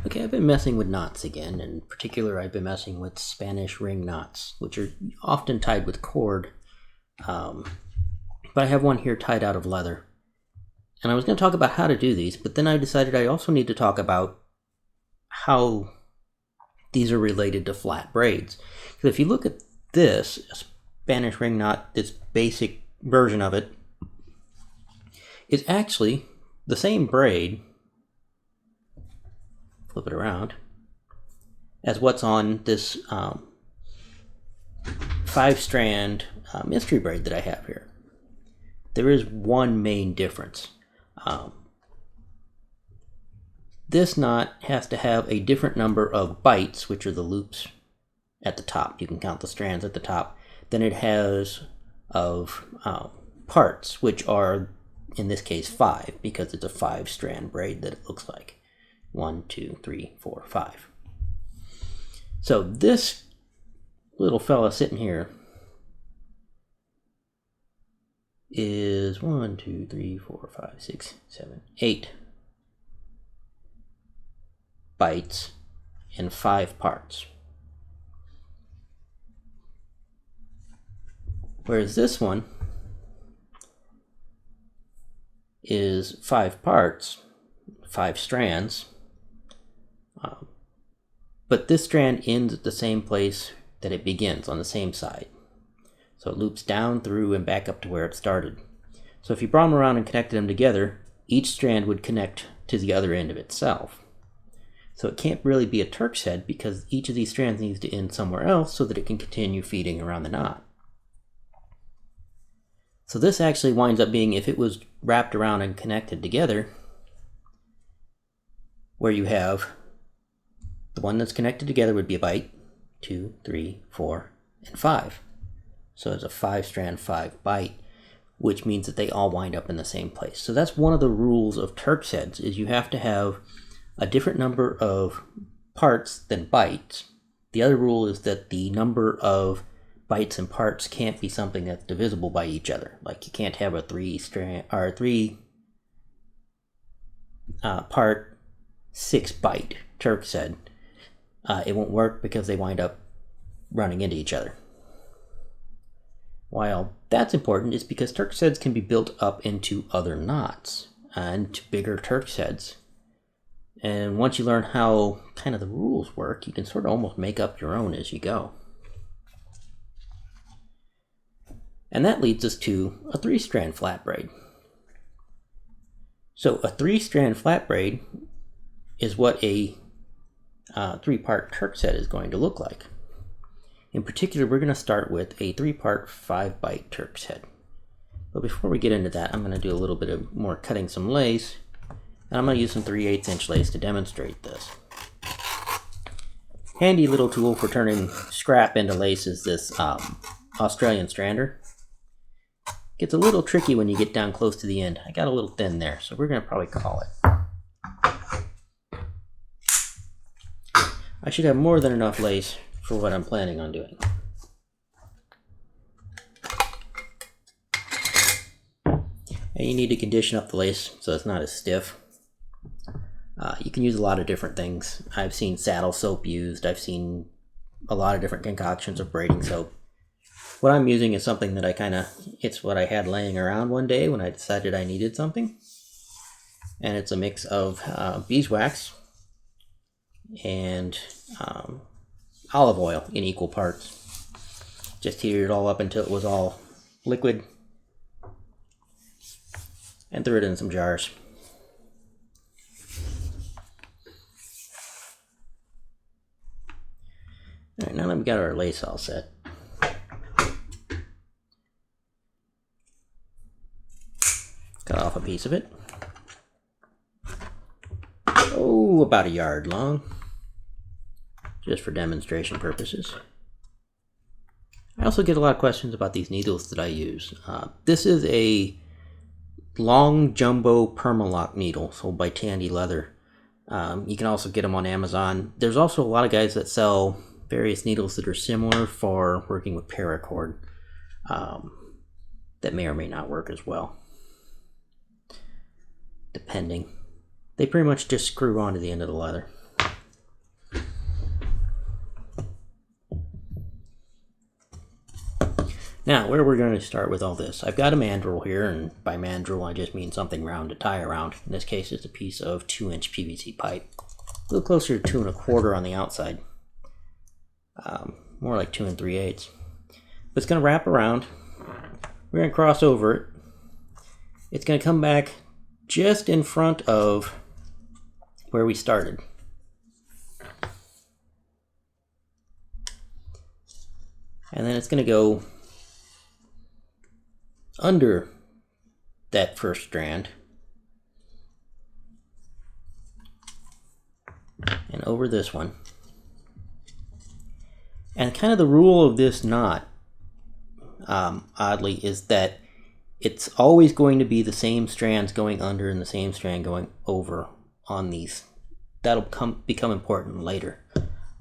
Okay, I've been messing with knots again. In particular, I've been messing with Spanish ring knots, which are often tied with cord. But I have one here tied out of leather. And I was going to talk about how to do these, but then I decided I also need to talk about how these are related to flat braids. Because if you look at this Spanish ring knot, this basic version of it, is actually the same braid, flip it around, as what's on this 5-strand mystery braid that I have here. There is one main difference. This knot has to have a different number of bights, which are the loops at the top. You can count the strands at the top. Than it has of parts, which are, in this case, 5, because it's a 5-strand braid that it looks like. 1, 2, 3, 4, 5. So this little fella sitting here is 1, 2, 3, 4, 5, 6, 7, 8 bights and 5 parts. Whereas this one is 5 parts, 5 strands, but this strand ends at the same place that it begins, on the same side. So it loops down through and back up to where it started. So if you brought them around and connected them together, each strand would connect to the other end of itself. So it can't really be a Turk's head because each of these strands needs to end somewhere else so that it can continue feeding around the knot. So this actually winds up being, if it was wrapped around and connected together, where you have the one that's connected together would be a bight, 2, 3, 4, and 5. So it's a 5-strand, 5 bight, which means that they all wind up in the same place. So that's one of the rules of Turk's heads, is you have to have a different number of parts than bights. The other rule is that the number of bights and parts can't be something that's divisible by each other. Like you can't have a 3 part 6 bight Turk's head. It won't work because they wind up running into each other. While that's important is because Turk's heads can be built up into other knots and to bigger Turk's heads. And once you learn how kind of the rules work, you can sort of almost make up your own as you go. And that leads us to a 3-strand flat braid. So a 3-strand flat braid is what a 3-part Turk's head is going to look like. In particular, we're going to start with a 3-part 5-bight Turk's head. But before we get into that, I'm going to do a little bit of more cutting some lace. And I'm going to use some 3/8" lace to demonstrate this. Handy little tool for turning scrap into lace is this Australian strander. Gets a little tricky when you get down close to the end. I got a little thin there, so we're going to probably call it. I should have more than enough lace for what I'm planning on doing. And you need to condition up the lace so it's not as stiff. You can use a lot of different things. I've seen saddle soap used. I've seen a lot of different concoctions of braiding soap. What I'm using is something that it's what I had laying around one day when I decided I needed something. And it's a mix of beeswax and olive oil in equal parts. Just heated it all up until it was all liquid and threw it in some jars. Alright, now that we got our lace all set, cut off a piece of it. Oh, about a yard long, just for demonstration purposes. I also get a lot of questions about these needles that I use. This is a long jumbo Permalock needle sold by Tandy Leather. You can also get them on Amazon. There's also a lot of guys that sell various needles that are similar for working with paracord that may or may not work as well, depending. They pretty much just screw onto the end of the leather. Now, where we're going to start with all this, I've got a mandrel here, and by mandrel I just mean something round to tie around. In this case, it's a piece of 2-inch PVC pipe, a little closer to 2 1/4 on the outside, more like 2 3/8. But it's going to wrap around. We're going to cross over it. It's going to come back just in front of where we started. And then it's going to go under that first strand and over this one. And kind of the rule of this knot, oddly, is that it's always going to be the same strands going under and the same strand going over on these. That'll become important later.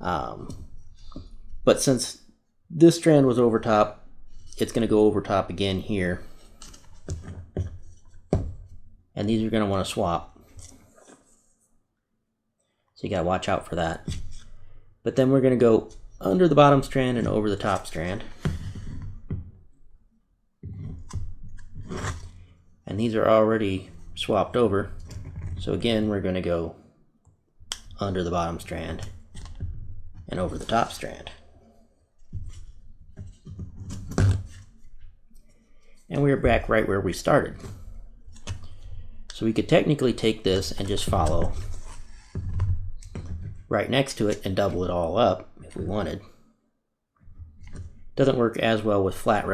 But since this strand was over top, it's going to go over top again here. And these are going to want to swap. So you got to watch out for that. But then we're going to go under the bottom strand and over the top strand. And these are already swapped over. So again, we're going to go under the bottom strand and over the top strand. And we're back right where we started. So we could technically take this and just follow right next to it and double it all up if we wanted. Doesn't work as well with flat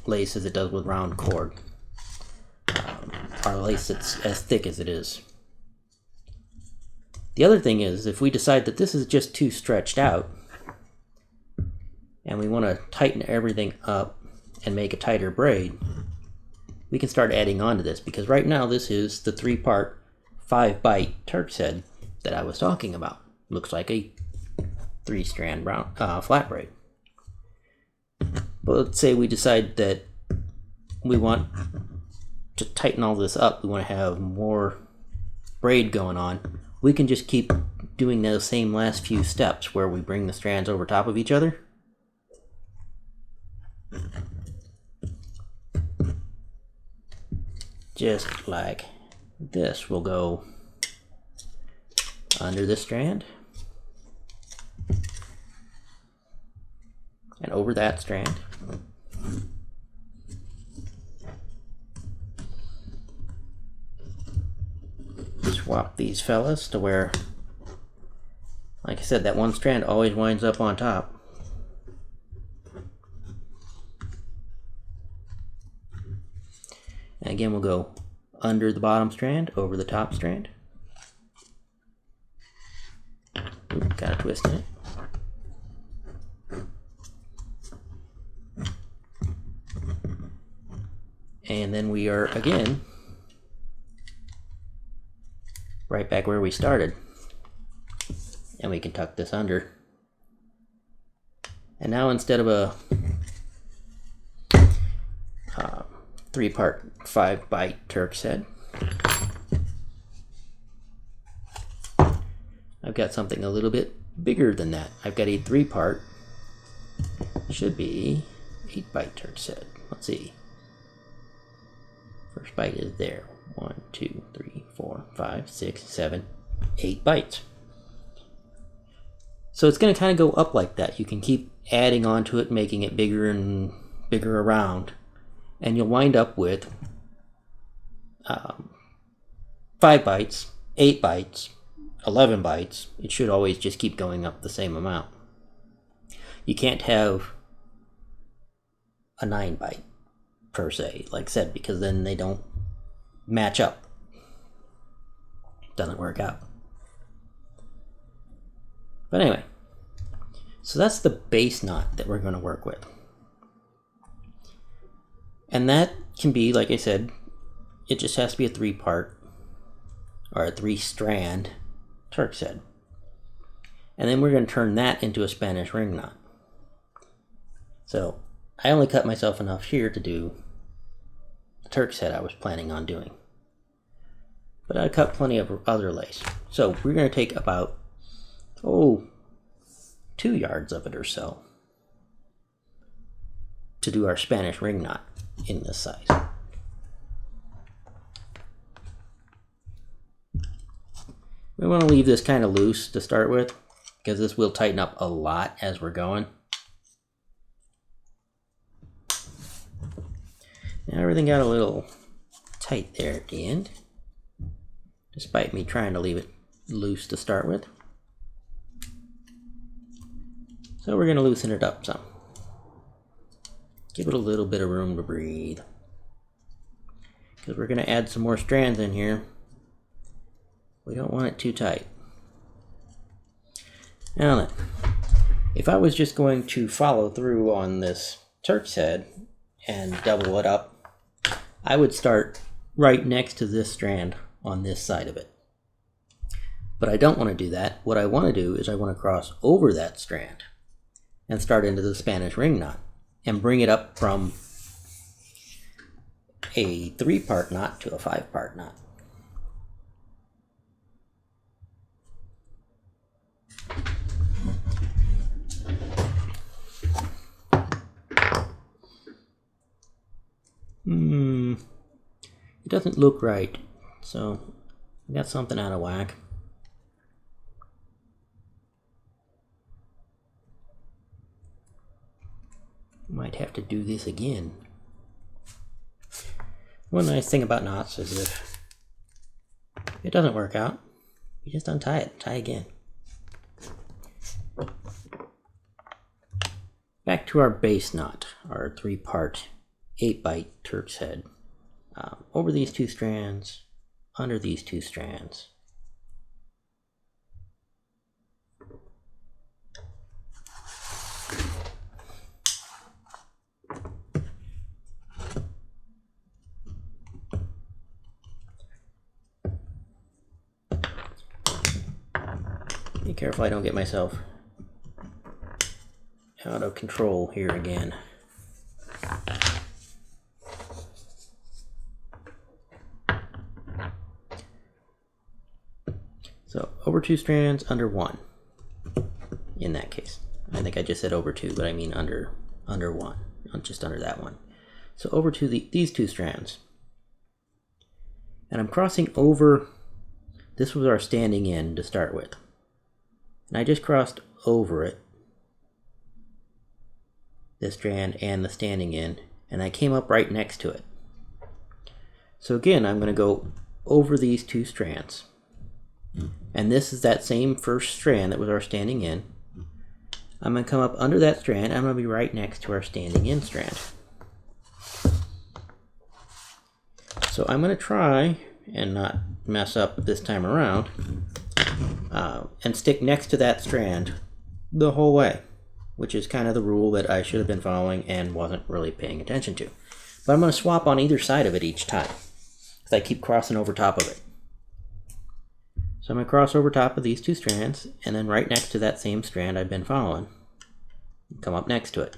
lace as it does with round cord. Our lace that's as thick as it is. The other thing is, if we decide that this is just too stretched out and we want to tighten everything up and make a tighter braid, we can start adding on to this, because right now this is the 3-part 5-bight Turks head that I was talking about. Looks like a 3-strand flat braid. But let's say we decide that we want to tighten all this up, we want to have more braid going on. We can just keep doing those same last few steps where we bring the strands over top of each other. Just like this. We'll go under this strand and over that strand. Swap these fellas to where, like I said, that one strand always winds up on top. And again, we'll go under the bottom strand, over the top strand. Oops, got a twist in it. And then we are again right back where we started. And we can tuck this under. And now instead of a 3-part 5-bight Turks head, I've got something a little bit bigger than that. I've got a 3-part, should be 8-bight Turks head. Let's see. First bite is there. 1, 2, 3, 4, 5, 6, 7, 8 bights. So it's going to kind of go up like that. You can keep adding on to it, making it bigger and bigger around, and you'll wind up with 5 bights, 8 bights, 11 bights. It should always just keep going up the same amount. You can't have a 9-bight per se, like I said, because then they don't match up. Doesn't work out. But anyway, so that's the base knot that we're going to work with. And that can be, like I said, it just has to be a 3-part or a 3-strand Turks head. And then we're going to turn that into a Spanish ring knot. So I only cut myself enough here to do the Turks head I was planning on doing. But I cut plenty of other lace. So we're going to take about, 2 yards of it or so. to do our Spanish ring knot in this size. We want to leave this kind of loose to start with, because this will tighten up a lot as we're going. Now everything got a little tight there at the end, despite me trying to leave it loose to start with. So we're going to loosen it up some. Give it a little bit of room to breathe, because we're going to add some more strands in here. We don't want it too tight. Now then, if I was just going to follow through on this Turk's head and double it up, I would start right next to this strand on this side of it. But I don't want to do that. What I want to do is I want to cross over that strand and start into the Spanish ring knot and bring it up from a 3-part knot to a 5-part knot. It doesn't look right, so I got something out of whack. Might have to do this again. One nice thing about knots is if it doesn't work out, you just untie it, tie again. Back to our base knot, our 3-part 8-bight Turk's head. Over these 2 strands, under these 2 strands. Be careful I don't get myself out of control here again. So over 2 strands, under 1. In that case, I think I just said over 2, but I mean under 1, just under that one. So over to these 2 strands, and I'm crossing over. This was our standing in to start with, and I just crossed over it, this strand and the standing in, and I came up right next to it. So again, I'm going to go over these 2 strands. And this is that same first strand that was our standing in. I'm going to come up under that strand. I'm going to be right next to our standing in strand. So I'm going to try and not mess up this time around and stick next to that strand the whole way, which is kind of the rule that I should have been following and wasn't really paying attention to. But I'm going to swap on either side of it each time, because I keep crossing over top of it. So I'm going to cross over top of these 2 strands, and then right next to that same strand I've been following, come up next to it.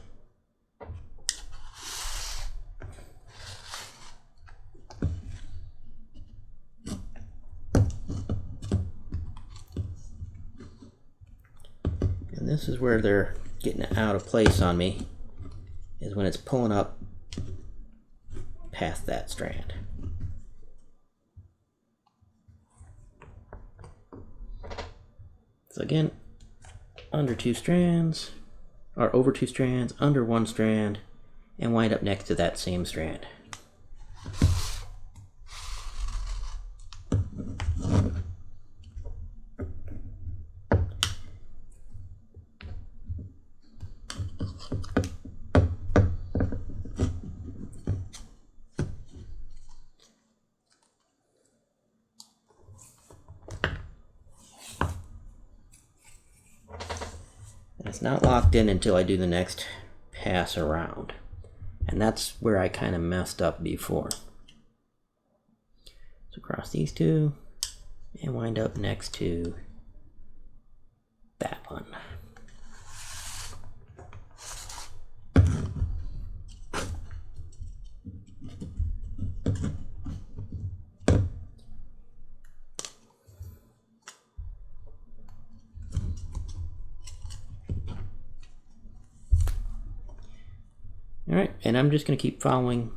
And this is where they're getting out of place on me, is when it's pulling up past that strand. So again, under 2 strands, or over 2 strands, under 1 strand, and wind up next to that same strand. It's not locked in until I do the next pass around, and that's where I kind of messed up before. So cross these 2 and wind up next to that one. Alright, and I'm just going to keep following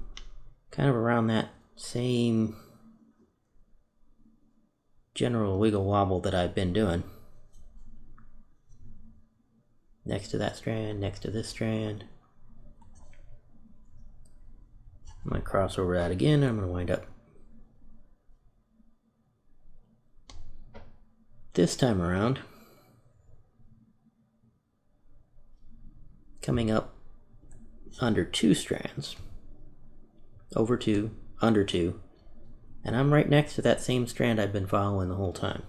kind of around that same general wiggle wobble that I've been doing. Next to that strand, next to this strand. I'm going to cross over that again, and I'm going to wind up this time around coming up under 2 strands, over 2, under 2, and I'm right next to that same strand I've been following the whole time.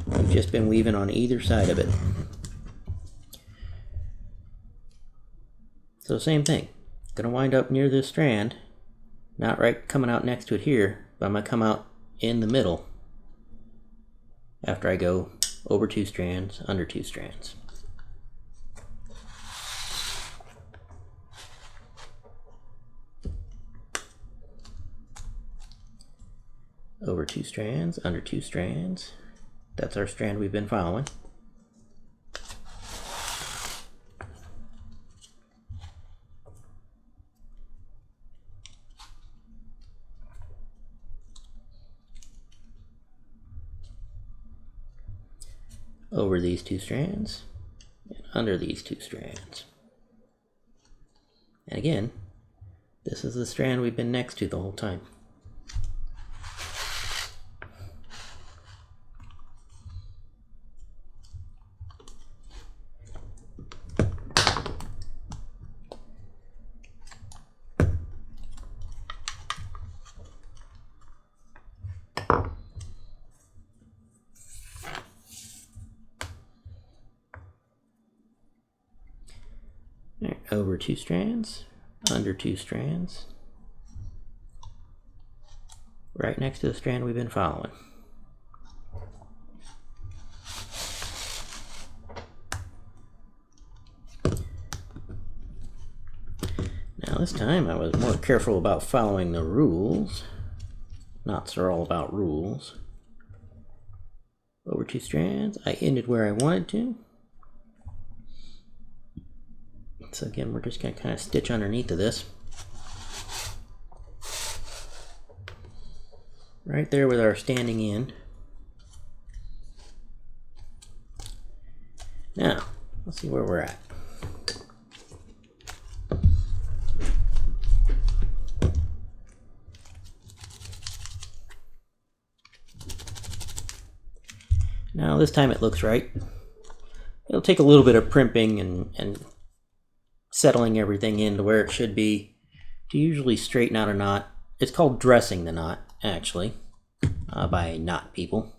We've just been weaving on either side of it. So same thing, gonna wind up near this strand, not right coming out next to it here, but I'm gonna come out in the middle after I go over 2 strands, under 2 strands. Over 2 strands, under 2 strands. That's our strand we've been following. Over these 2 strands, and under these 2 strands. And again, this is the strand we've been next to the whole time. Over 2 strands, under 2 strands, right next to the strand we've been following. Now this time I was more careful about following the rules. Knots are all about rules. Over 2 strands, I ended where I wanted to. So again, we're just going to kind of stitch underneath of this. Right there with our standing end. Now, let's see where we're at. Now this time it looks right. It'll take a little bit of primping and settling everything into where it should be to usually straighten out a knot. It's called dressing the knot, actually, by knot people.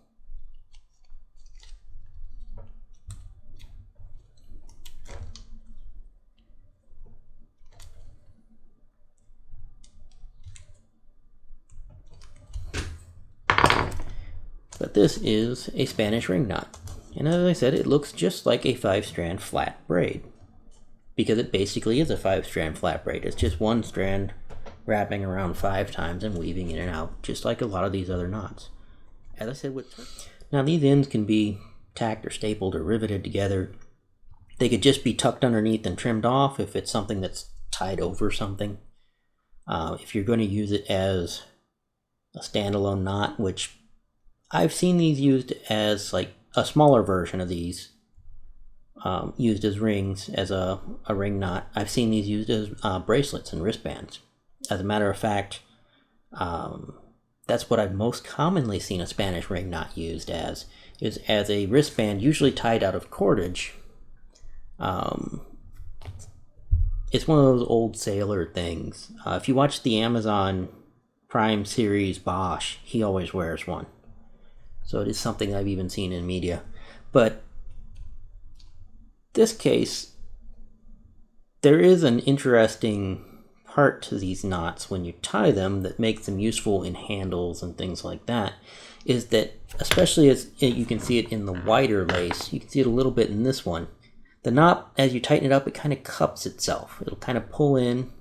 But this is a Spanish ring knot. And as I said, it looks just like a 5-strand flat braid, because it basically is a 5-strand flat braid. It's just 1 strand wrapping around 5 times and weaving in and out, just like a lot of these other knots. As I said, now these ends can be tacked or stapled or riveted together. They could just be tucked underneath and trimmed off if it's something that's tied over something. If you're going to use it as a standalone knot, which I've seen these used as like a smaller version of these, used as rings, as a ring knot. I've seen these used as bracelets and wristbands. As a matter of fact, that's what I've most commonly seen a Spanish ring knot used as, is as a wristband, usually tied out of cordage. It's one of those old sailor things. If you watch the Amazon Prime series Bosch, he always wears one. So it is something I've even seen in media. But this case, there is an interesting part to these knots when you tie them that makes them useful in handles and things like that, is that, especially as you can see it in the wider lace, you can see it a little bit in this one, the knot, as you tighten it up, it kind of cups itself. It'll kind of pull in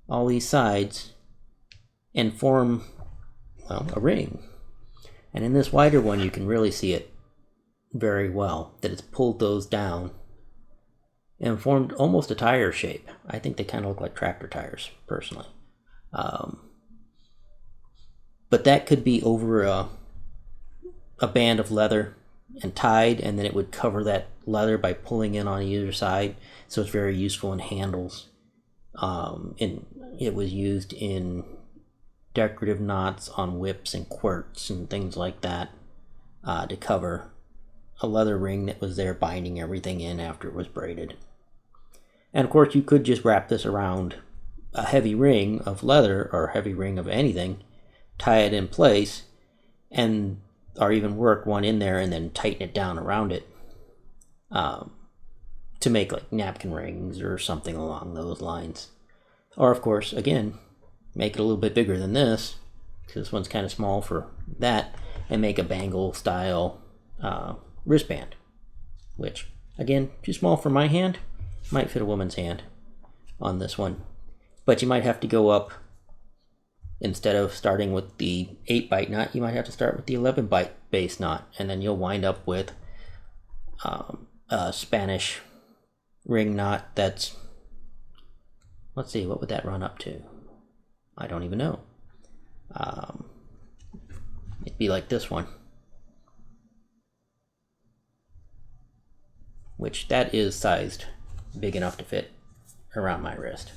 all these sides and form well, a ring. And in this wider one, you can really see it very well, that it's pulled those down and formed almost a tire shape. I think they kind of look like tractor tires, personally. But that could be over a band of leather and tied, and then it would cover that leather by pulling in on either side. So it's very useful in handles. And it was used in decorative knots on whips and quirts and things like that, to cover a leather ring that was there binding everything in after it was braided. And of course, you could just wrap this around a heavy ring of leather or a heavy ring of anything, tie it in place, and or even work one in there and then tighten it down around it, to make like napkin rings or something along those lines. Or of course, again, make it a little bit bigger than this, because this one's kind of small for that, and make a bangle style wristband, which again, too small for my hand, might fit a woman's hand on this one. But you might have to go up, instead of starting with the 8 bight knot, you might have to start with the 11 bight base knot, and then you'll wind up with a Spanish ring knot that's, let's see, what would that run up to? I don't even know. It'd be like this one, which that is sized big enough to fit around my wrist.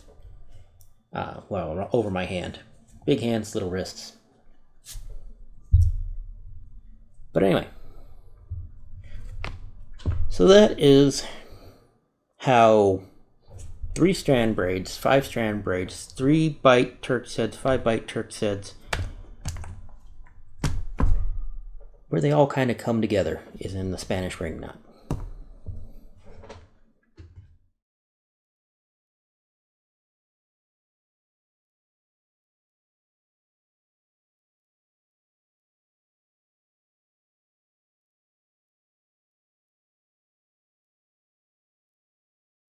Well, over my hand. Big hands, little wrists. But anyway, so that is how 3 strand braids, 5 strand braids, 3 bight Turks heads, 5 bight Turks heads, where they all kind of come together is in the Spanish ring knot.